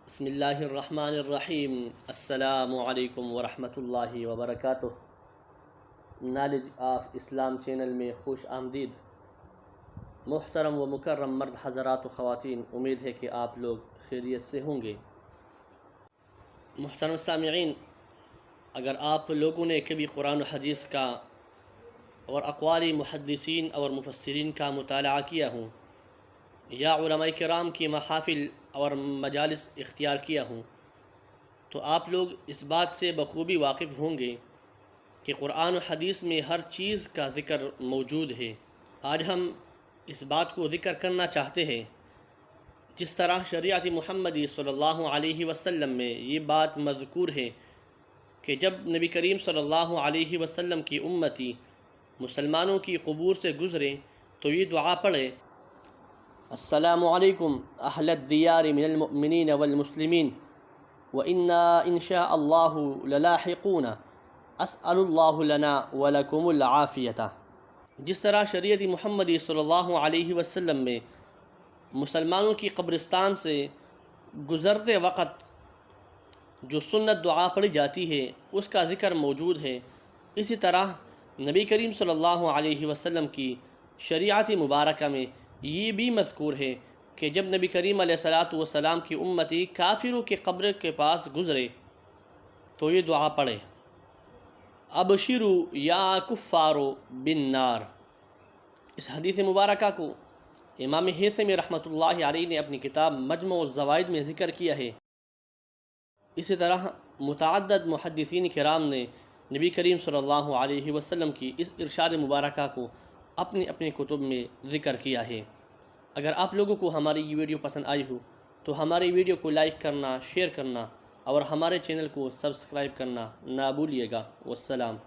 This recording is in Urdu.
بسم اللہ الرحمن الرحیم۔ السلام علیکم ورحمۃ اللہ وبرکاتہ۔ نالج آف اسلام چینل میں خوش آمدید۔ محترم و مکرم مرد حضرات و خواتین، امید ہے کہ آپ لوگ خیریت سے ہوں گے۔ محترم سامعین، اگر آپ لوگوں نے کبھی قرآن و حدیث کا اور اقوال محدثین اور مفسرین کا مطالعہ کیا ہوں یا علماء کرام کی محافل اور مجالس اختیار کیا ہوں تو آپ لوگ اس بات سے بخوبی واقف ہوں گے کہ قرآن و حدیث میں ہر چیز کا ذکر موجود ہے۔ آج ہم اس بات کو ذکر کرنا چاہتے ہیں جس طرح شریعت محمدی صلی اللہ علیہ وسلم میں یہ بات مذکور ہے کہ جب نبی کریم صلی اللہ علیہ وسلم کی امتی مسلمانوں کی قبور سے گزرے تو یہ دعا پڑھے: السلام علیکم اہل الدیار من المؤمنین والمسلمین وإنا ان شاء اللہ للاحقون اسأل اللہ لنا ولکم العافیۃ۔ جس طرح شریعت محمدی صلی اللہ علیہ وسلم میں مسلمانوں کی قبرستان سے گزرتے وقت جو سنت دعا پڑھی جاتی ہے اس کا ذکر موجود ہے، اسی طرح نبی کریم صلی اللہ علیہ وسلم کی شریعت مبارکہ میں یہ بھی مذکور ہے کہ جب نبی کریم علیہ السلام کی امتی کافروں کے قبر کے پاس گزرے تو یہ دعا پڑھے: ابشروا یا کفارو بالنار۔ اس حدیث مبارکہ کو امام ہیثمی رحمۃ اللہ علیہ نے اپنی کتاب مجمع الزوائد میں ذکر کیا ہے۔ اسی طرح متعدد محدثین کرام نے نبی کریم صلی اللہ علیہ وسلم کی اس ارشاد مبارکہ کو اپنی اپنی کتب میں ذکر کیا ہے۔ اگر آپ لوگوں کو ہماری یہ ویڈیو پسند آئی ہو تو ہماری ویڈیو کو لائک کرنا، شیئر کرنا اور ہمارے چینل کو سبسکرائب کرنا نہ بھولیے گا۔ والسلام۔